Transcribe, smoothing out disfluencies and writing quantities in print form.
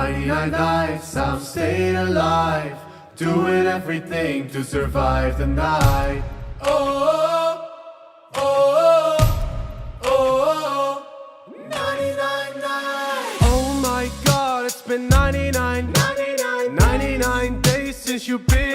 99 nights I've stayed alive, doing everything to survive the night. Oh, oh, oh, oh, 99 nights. Oh my God, it's been 99 days since you've been